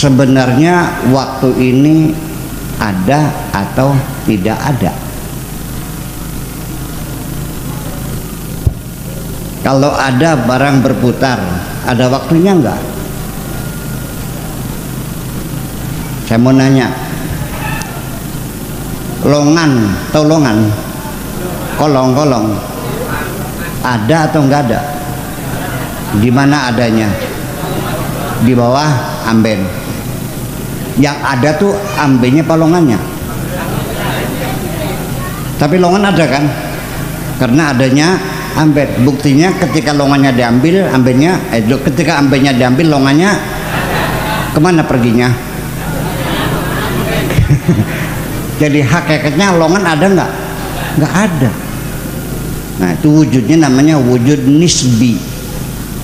sebenarnya waktu ini ada atau tidak ada? Kalau ada barang berputar, ada waktunya enggak? Saya mau nanya, longan, tahu longan? Kolong-kolong, ada atau enggak ada? Di mana adanya? Di bawah amben. Yang ada tuh ambennya apa longannya? Tapi longan ada kan? Karena adanya amben. Buktinya ketika longannya diambil, ambennya ketika ambennya diambil, longannya kemana perginya? Jadi hakikatnya longan ada nggak? Nggak ada. Nah, itu wujudnya namanya wujud nisbi.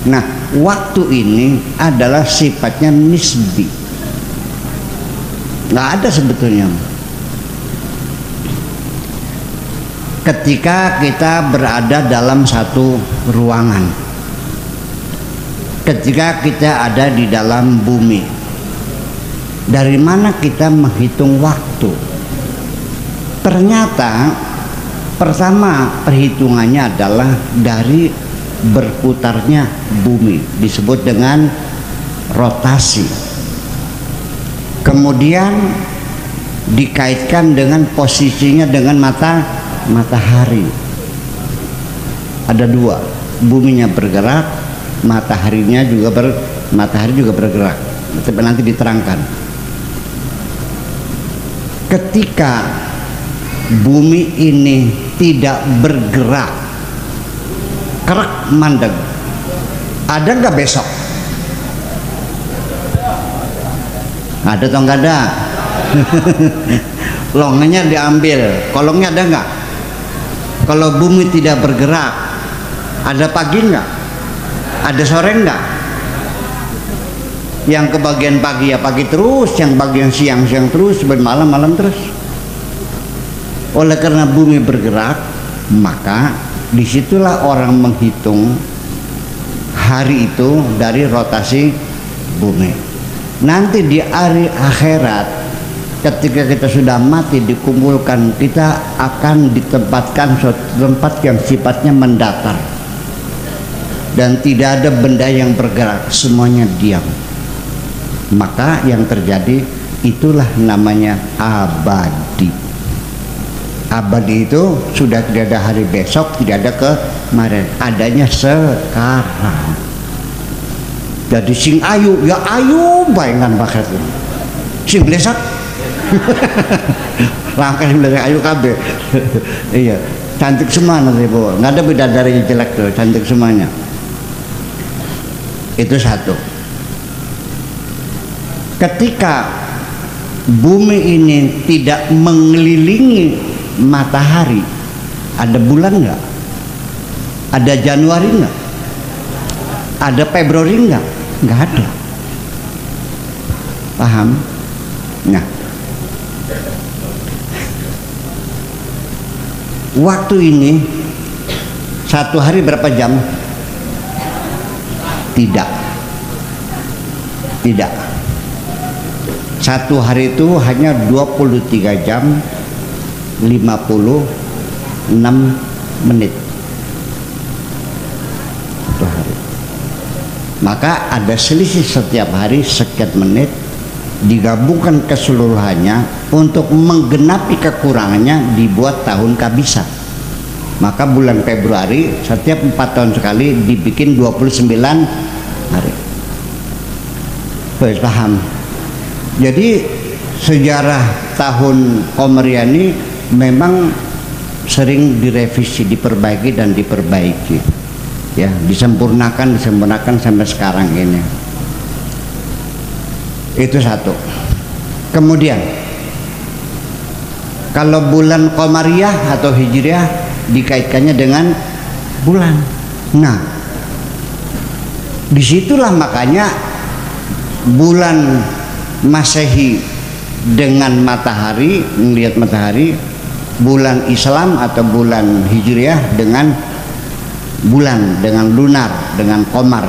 Nah, waktu ini adalah sifatnya nisbi, nggak ada sebetulnya. Ketika kita berada dalam satu ruangan, ketika kita ada di dalam bumi, dari mana kita menghitung waktu? Ternyata pertama perhitungannya adalah dari berputarnya bumi, disebut dengan rotasi. Kemudian dikaitkan dengan posisinya dengan matahari. Ada dua, buminya bergerak, matahari juga bergerak. Nanti diterangkan. Ketika bumi ini tidak bergerak, kerak mandeg, ada nggak besok? Ada atau nggak ada? Longannya diambil, kolongnya ada nggak? Kalau bumi tidak bergerak, ada pagi nggak? Ada sore nggak? Yang kebagian pagi ya pagi terus, yang bagian siang terus, malam terus. Oleh karena bumi bergerak, maka disitulah orang menghitung hari itu dari rotasi bumi. Nanti di hari akhirat, ketika kita sudah mati dikumpulkan, kita akan ditempatkan suatu tempat yang sifatnya mendatar dan tidak ada benda yang bergerak, semuanya diam. Maka yang terjadi itulah namanya abadi. Abadi itu sudah tidak ada hari besok, tidak ada kemarin, adanya sekarang. Jadi sing ayu ya ayu bayangan bakat sing blesak langkah bilang ayu kabe. Iya, cantik semua nanti bu, nggak ada beda dari jelek tuh, cantik semuanya. Itu satu. Ketika bumi ini tidak mengelilingi matahari, ada bulan nggak? Ada Januari nggak? Ada Februari nggak? Nggak ada. Paham? Nah, waktu ini satu hari berapa jam? Tidak. Satu hari itu hanya 23 jam 56 menit. Satu hari. Maka ada selisih setiap hari sekian menit, digabungkan keseluruhannya untuk menggenapi kekurangannya dibuat tahun kabisan. Maka bulan Februari setiap 4 tahun sekali dibikin 29 hari. Baik, paham? Jadi sejarah tahun Qamariah ini memang sering direvisi, diperbaiki dan diperbaiki, ya, disempurnakan sampai sekarang ini. Itu satu. Kemudian kalau bulan Qamariah atau Hijriah dikaitkannya dengan bulan. Nah, disitulah makanya bulan Masehi dengan matahari, melihat matahari, bulan Islam atau bulan Hijriah dengan bulan, dengan lunar, dengan qamar.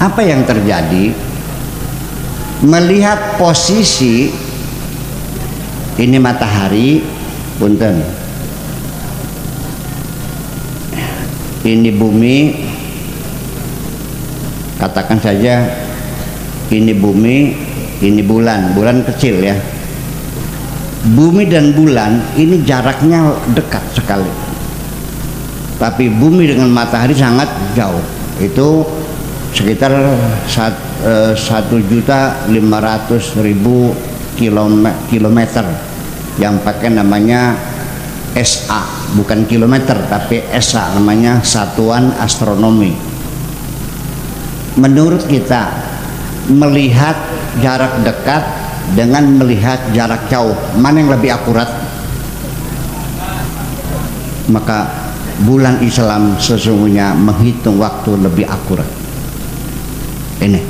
Apa yang terjadi? melihat posisi ini matahari, punten, ini bumi, katakan saja ini bumi, ini bulan, bulan kecil ya. Bumi dan bulan ini jaraknya dekat sekali, tapi bumi dengan matahari sangat jauh. Itu sekitar 1.500.000 kilometer yang pakai namanya SA, bukan kilometer tapi SA, namanya satuan astronomi. Menurut kita, melihat jarak dekat dengan melihat jarak jauh, mana yang lebih akurat? Maka bulan Islam sesungguhnya menghitung waktu lebih akurat. Ini.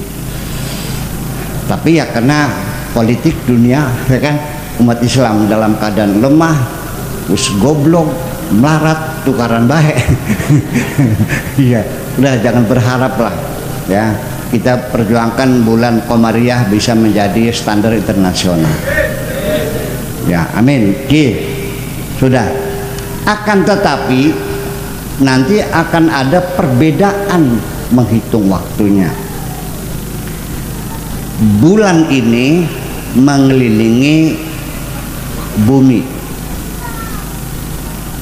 Tapi ya karena politik dunia, ya kan, umat Islam dalam keadaan lemah, us goblok, melarat, tukaran baik. Iya, udah jangan berharap lah, ya. Kita perjuangkan bulan Komariah bisa menjadi standar internasional. Ya, amin. Sudah. Akan tetapi nanti akan ada perbedaan menghitung waktunya. Bulan ini mengelilingi bumi,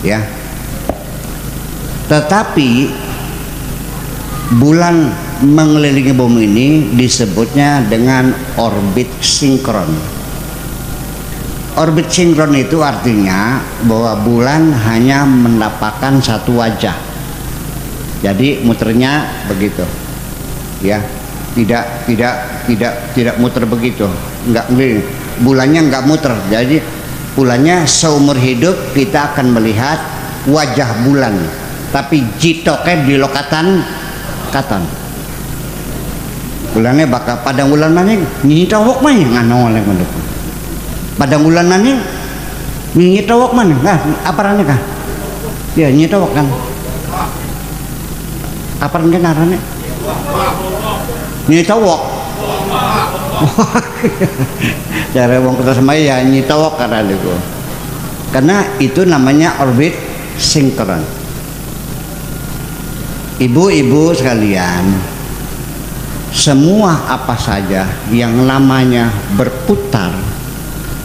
ya. Tetapi bulan mengelilingi bumi ini disebutnya dengan orbit sinkron. Orbit sinkron itu artinya bahwa bulan hanya mendapatkan satu wajah, jadi muternya begitu, ya. Tidak muter begitu, enggak, bulannya enggak muter. Jadi bulannya seumur hidup kita akan melihat wajah bulan, tapi jitoknya di lokatan katon. Bulannya bakal padang bulan mana nyi tawok mana nganong oleh menduk. Padang bulan mana nyi tawok mana? Nah, apa rane kah? Ya nyi tawok kan. Apa rane narane? Nyi tawok. Cara wong kita semai ya nyi tawok karena itu. Karena itu namanya orbit sinkron. Ibu-ibu sekalian, semua apa saja yang namanya berputar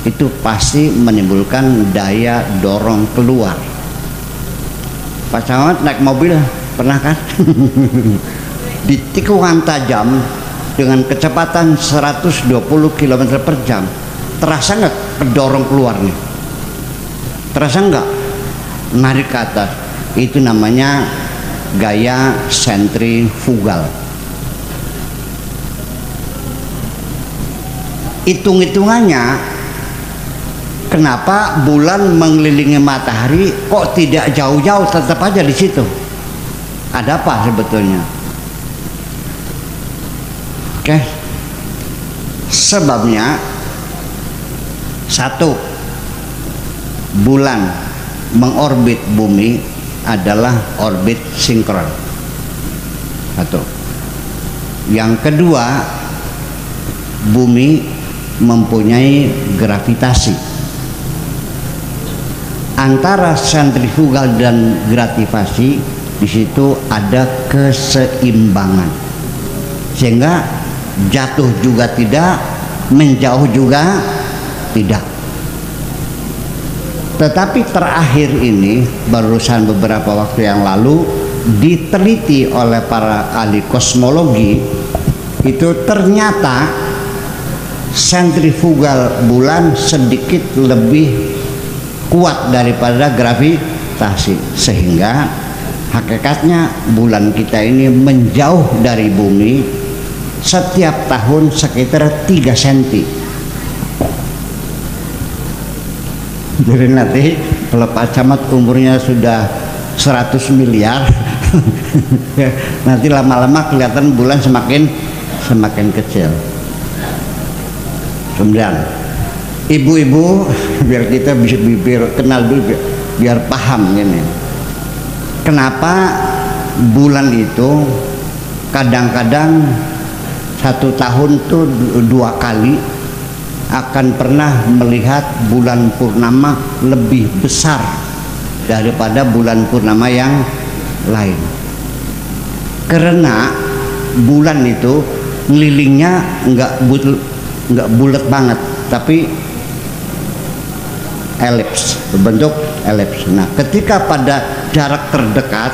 itu pasti menimbulkan daya dorong keluar. Pak Camat naik mobil pernah kan? Di tikungan tajam dengan kecepatan 120 km per jam, terasa nggak kedorong keluar nih? Terasa nggak narik ke atas? Itu namanya gaya sentrifugal. Hitung-hitungannya, kenapa bulan mengelilingi matahari kok tidak jauh-jauh, tetap aja di situ? Ada apa sebetulnya? Oke, sebabnya satu, bulan mengorbit bumi adalah orbit sinkron. Satu. Yang kedua, bumi mempunyai gravitasi. Antara sentrifugal dan gravitasi di situ ada keseimbangan, sehingga jatuh juga tidak, menjauh juga tidak. Tetapi terakhir ini, barusan beberapa waktu yang lalu, diteliti oleh para ahli kosmologi, itu ternyata sentrifugal bulan sedikit lebih kuat daripada gravitasi, sehingga hakikatnya bulan kita ini menjauh dari bumi setiap tahun sekitar 3 cm. Jadi nanti kalau Pak Camat umurnya sudah 100 miliar nanti lama-lama kelihatan bulan semakin kecil. Kemudian ibu-ibu, biar kita bisa kenal dulu, biar paham gini, kenapa bulan itu kadang-kadang satu tahun tuh 2 kali akan pernah melihat bulan purnama lebih besar daripada bulan purnama yang lain. Karena bulan itu ngelilingnya nggak bulat banget, tapi elips, berbentuk elips. Nah, ketika pada jarak terdekat,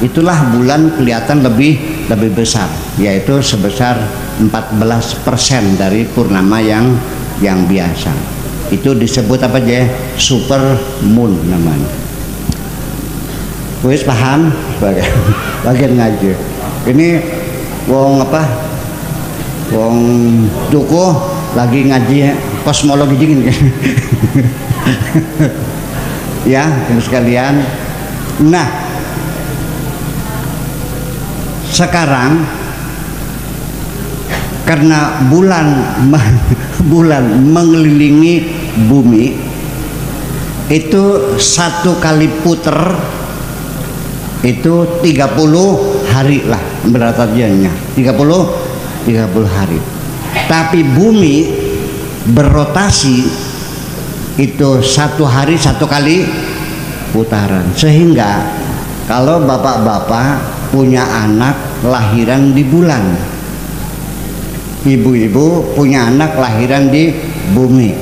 itulah bulan kelihatan lebih besar, yaitu sebesar 14% dari purnama yang biasa. Itu disebut apa aja? Super moon namanya. Wis paham? Bagian ngaji. Ini wong apa? Wong duku lagi ngaji kosmologi dingin. Ya, teman sekalian. Nah, sekarang karena bulan mengelilingi bumi itu satu kali puter itu 30 hari lah berartinya 30 hari. Tapi bumi berrotasi itu satu hari satu kali putaran, sehingga kalau bapak-bapak punya anak lahiran di bulan, ibu-ibu punya anak lahiran di bumi,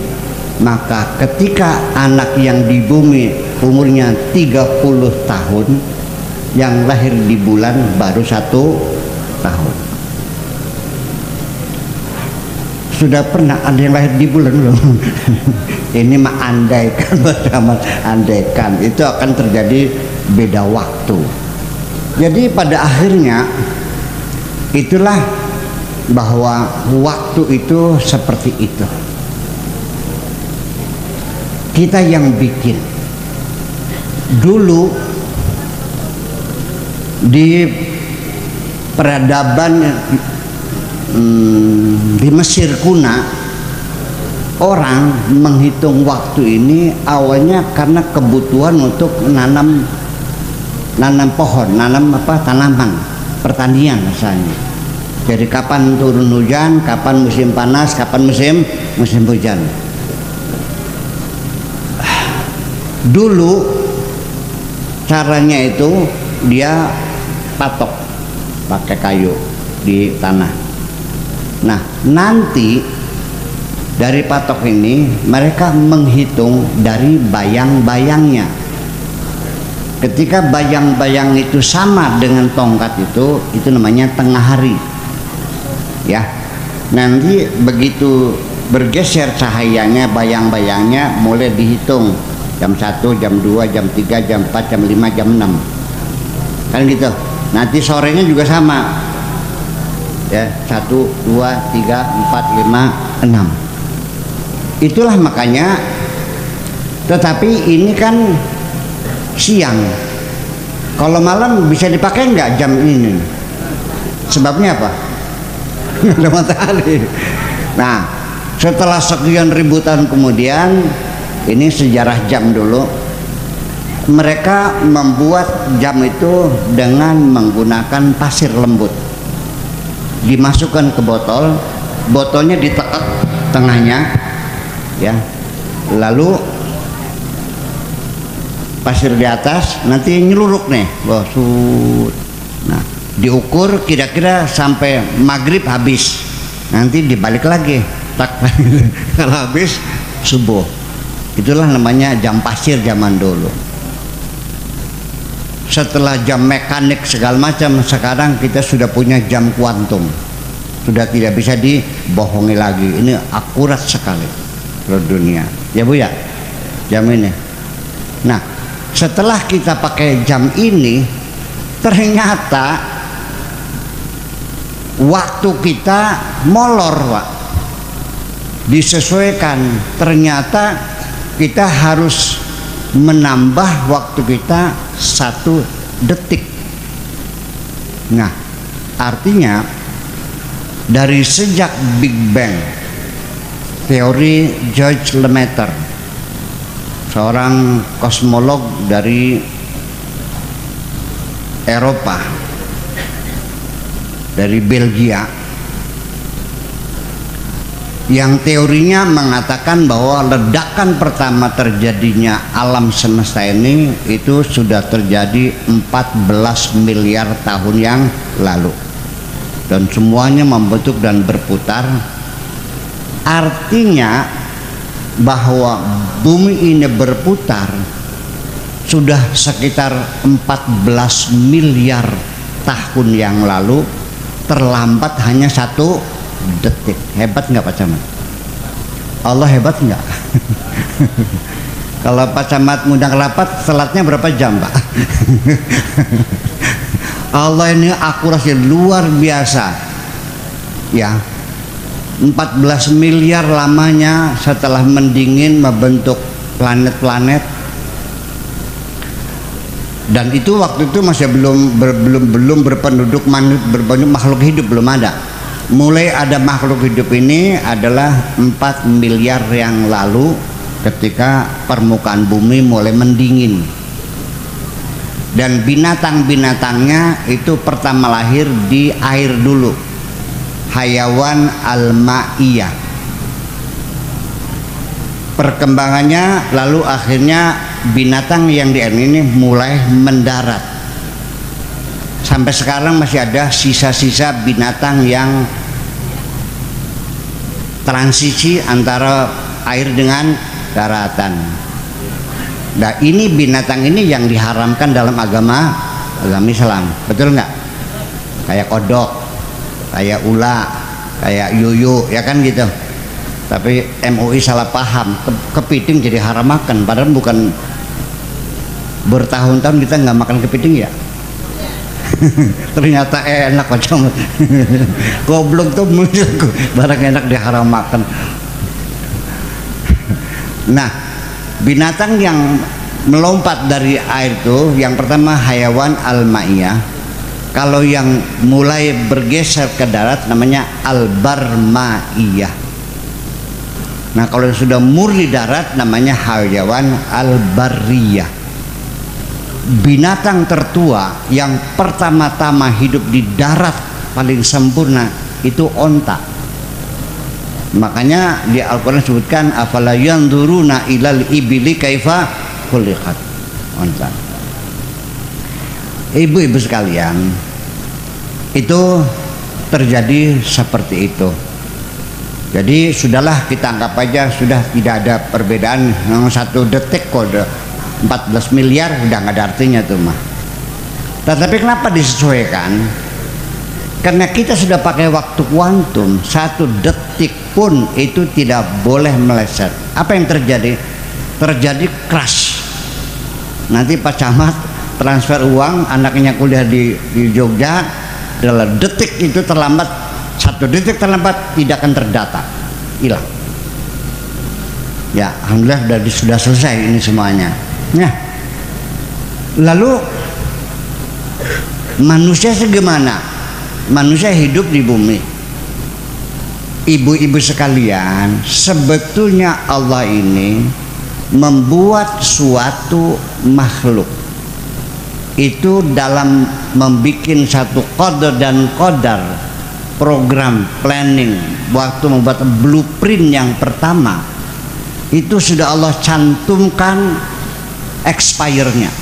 maka ketika anak yang di bumi umurnya 30 tahun, yang lahir di bulan baru 1 tahun. Sudah pernah ada yang lahir di bulan belum? Ini mah andaikan bersama andaikan, itu akan terjadi beda waktu. Jadi pada akhirnya itulah bahwa waktu itu seperti itu. Kita yang bikin. Dulu di peradaban di Mesir kuna, orang menghitung waktu ini awalnya karena kebutuhan untuk nanam pohon, tanaman, pertanian misalnya. Jadi kapan turun hujan, kapan musim panas, kapan musim hujan. Dulu caranya itu dia patok pakai kayu di tanah. Nah, nanti dari patok ini mereka menghitung dari bayang-bayangnya. Ketika bayang-bayang itu sama dengan tongkat itu namanya tengah hari. Ya, nanti begitu bergeser cahayanya, bayang-bayangnya mulai dihitung jam 1, jam 2, jam 3, jam 4, jam 5, jam 6, kan gitu. Nanti sorenya juga sama ya, 1, 2, 3, 4, 5, 6. Itulah makanya, tetapi ini kan siang, kalau malam bisa dipakai nggak jam ini? Sebabnya apa? Ada matahari. Nah, setelah sekian ribu tahun kemudian, ini sejarah jam dulu, mereka membuat jam itu dengan menggunakan pasir lembut, dimasukkan ke botol, botolnya ditekuk tengahnya ya, lalu pasir di atas, nanti nyeluruk nih, nah diukur kira-kira sampai maghrib habis, nanti dibalik lagi, tak kalau habis subuh. Itulah namanya jam pasir zaman dulu. Setelah jam mekanik segala macam, sekarang kita sudah punya jam kuantum, sudah tidak bisa dibohongi lagi. Ini akurat sekali loh dunia, ya Bu ya, jam ini. Nah, setelah kita pakai jam ini, ternyata waktu kita molor, Pak. Disesuaikan, ternyata kita harus menambah waktu kita 1 detik. Nah, artinya dari sejak Big Bang, teori George Lemaitre, seorang kosmolog dari Eropa, dari Belgia, yang teorinya mengatakan bahwa ledakan pertama terjadinya alam semesta ini itu sudah terjadi 14 miliar tahun yang lalu, dan semuanya membentuk dan berputar. Artinya bahwa bumi ini berputar sudah sekitar 14 miliar tahun yang lalu, terlambat hanya 1 detik. Hebat nggak Pak Camat? Allah hebat nggak? Kalau Pak Camat ngundang rapat, salatnya berapa jam Pak? Allah ini akurasi luar biasa ya. 14 miliar lamanya setelah mendingin membentuk planet-planet, dan itu waktu itu masih belum berpenduduk makhluk hidup, belum ada. Mulai ada makhluk hidup ini adalah 4 miliar yang lalu, ketika permukaan bumi mulai mendingin, dan binatang-binatangnya itu pertama lahir di air dulu, hayawan al-ma'iyah. Perkembangannya lalu akhirnya binatang yang di air ini mulai mendarat. Sampai sekarang masih ada sisa-sisa binatang yang transisi antara air dengan daratan. Nah, ini binatang ini yang diharamkan dalam agama Islam, betul nggak? Kayak kodok, kayak ula, kayak yuyu, ya kan gitu. Tapi MUI salah paham, kepiting jadi haram makan, padahal bukan. Bertahun-tahun kita nggak makan kepiting ya. Ternyata enak macam goblok tuh muncul barang enak diharam makan. Nah, binatang yang melompat dari air itu yang pertama hayawan al-ma'iyah. Kalau yang mulai bergeser ke darat namanya al-barma'iyah. Nah, kalau sudah murni darat namanya hayawan al-barriyah. Binatang tertua yang pertama-tama hidup di darat paling sempurna itu onta. Makanya di Al-Quran disebutkan afala yanzuruna ilal ibili kaifa khuliqat, onta. Ibu-ibu sekalian, itu terjadi seperti itu. Jadi sudahlah, kita anggap aja sudah tidak ada perbedaan. Yang 1 detik kode 14 miliar udah nggak ada artinya tuh mah. Tetapi kenapa disesuaikan? Karena kita sudah pakai waktu kuantum, 1 detik pun itu tidak boleh meleset. Apa yang terjadi? Terjadi crash. Nanti Pak Camat transfer uang, anaknya kuliah di Jogja, dalam detik itu terlambat, 1 detik terlambat tidak akan terdata, hilang. Ya, alhamdulillah sudah selesai ini semuanya. Nah, lalu manusia segimana? Manusia hidup di bumi. Ibu-ibu sekalian, sebetulnya Allah ini membuat suatu makhluk itu dalam membuat satu qadar dan qadar, program planning, waktu membuat blueprint yang pertama itu sudah Allah cantumkan expire-nya,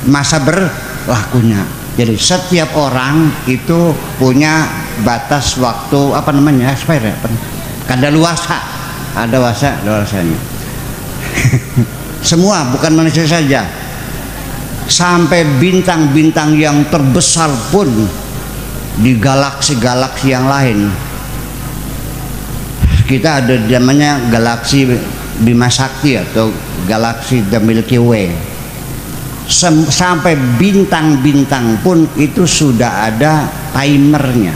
masa berlakunya. Jadi setiap orang itu punya batas waktu, apa namanya, expire, kadaluarsa, ada luasanya. Semua, bukan manusia saja, sampai bintang-bintang yang terbesar pun di galaksi-galaksi yang lain. Kita ada namanya galaksi Bima Sakti atau galaksi The Milky Way. Sampai bintang-bintang pun itu sudah ada timernya.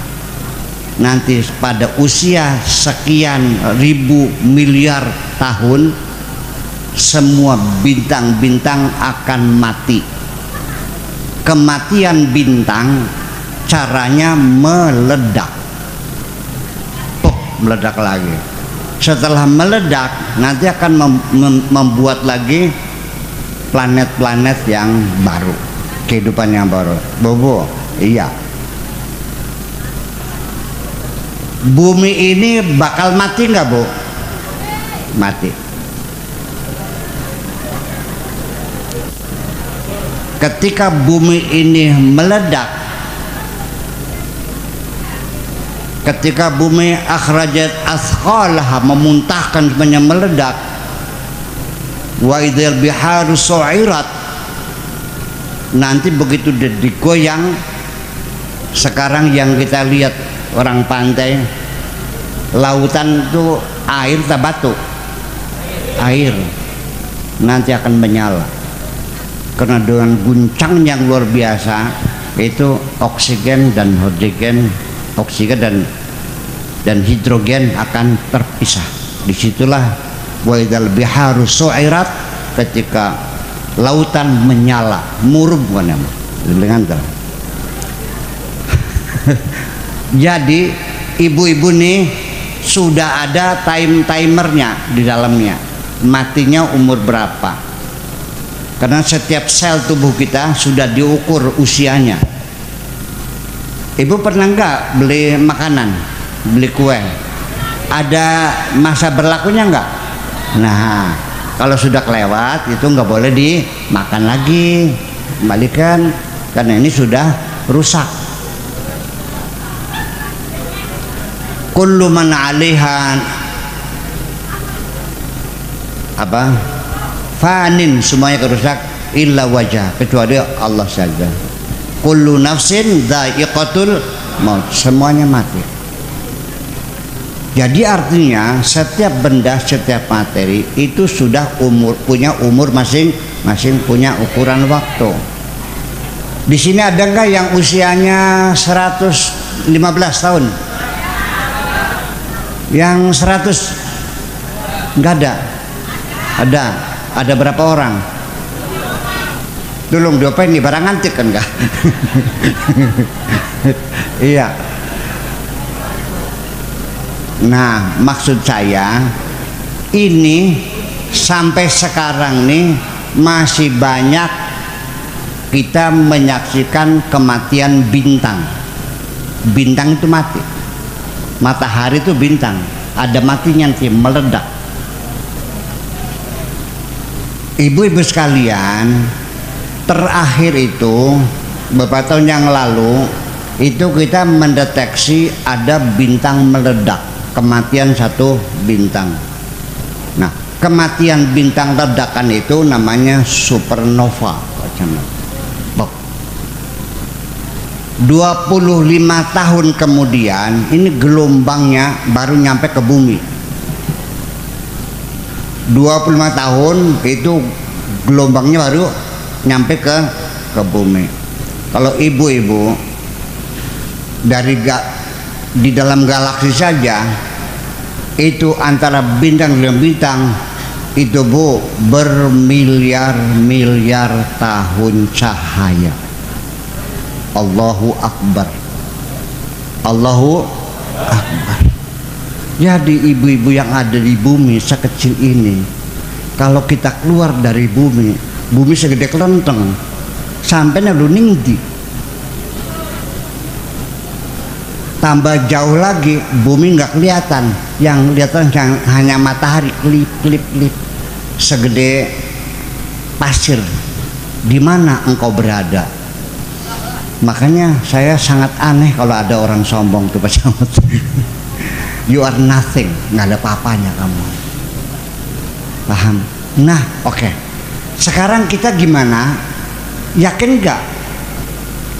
Nanti pada usia sekian ribu miliar tahun semua bintang-bintang akan mati. Kematian bintang caranya meledak. Meledak lagi. Setelah meledak nanti akan membuat lagi planet-planet yang baru, kehidupan yang baru. Bobo, iya. bumi ini bakal mati nggak Bu? Mati. Ketika bumi ini meledak, ketika bumi akhrajat asqalaha, memuntahkan semuanya, meledak, wa idzal biharu su'irat, nanti begitu digoyang, sekarang yang kita lihat orang pantai, lautan itu air tak batu, air nanti akan menyala karena dengan guncang yang luar biasa itu oksigen dan hidrogen, oksigen dan hidrogen akan terpisah. Disitulah wa idzal biharu su'irat, ketika lautan menyala, murub kan dengan jadi ibu-ibu nih sudah ada timernya di dalamnya, matinya umur berapa, karena setiap sel tubuh kita sudah diukur usianya. Ibu pernah nggak beli makanan, beli kue, ada masa berlakunya nggak? Nah, kalau sudah kelewat itu nggak boleh dimakan lagi, kembalikan, karena ini sudah rusak. Kullu man 'alaiha fanin, semuanya kerusak, illa wajah, kecuali Allah saja. Kullu nafsin dha'iqatul maut, semuanya mati. Jadi artinya setiap benda, setiap materi itu sudah punya umur masing-masing, punya ukuran waktu. Di sini ada nggak yang usianya 115 tahun? Yang 100 nggak ada? Ada berapa orang? Tolong diopain nih, barang antik kan enggak? Iya. Nah, maksud saya ini sampai sekarang nih masih banyak kita menyaksikan kematian bintang. Bintang itu mati. Matahari itu bintang, ada matinya nanti, meledak. Ibu-ibu sekalian, terakhir itu beberapa tahun yang lalu itu kita mendeteksi ada bintang meledak, kematian satu bintang. Nah, kematian bintang ledakan itu namanya supernova. 25 tahun kemudian ini gelombangnya baru nyampe ke bumi. 25 tahun itu gelombangnya baru nyampe ke bumi. Kalau ibu-ibu di dalam galaksi saja itu antara bintang dengan bintang itu Bu bermiliar-miliar tahun cahaya. Allahu Akbar, Allahu Akbar. Jadi ibu-ibu yang ada di bumi sekecil ini, kalau kita keluar dari bumi, bumi segede kelenteng, sampai lalu ningdi. Tambah jauh lagi, bumi nggak kelihatan, yang kelihatan hanya matahari, klip, segede pasir. Di mana engkau berada? Makanya saya sangat aneh kalau ada orang sombong tuh Pak Camat. You are nothing, nggak ada apa-apanya kamu. Paham? Nah, oke. Sekarang kita gimana? Yakin nggak?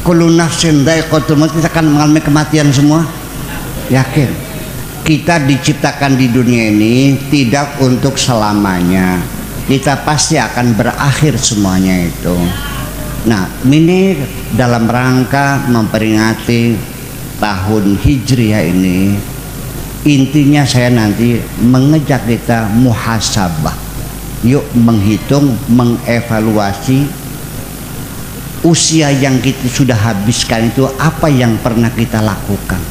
Kullu nafsin dha'iqatul maut, kita akan mengalami kematian semua? Yakin. Kita diciptakan di dunia ini tidak untuk selamanya. Kita pasti akan berakhir semuanya itu. Nah, ini dalam rangka memperingati tahun Hijriah ini, intinya saya nanti mengejak kita muhasabah. Yuk menghitung, mengevaluasi usia yang kita sudah habiskan itu, apa yang pernah kita lakukan.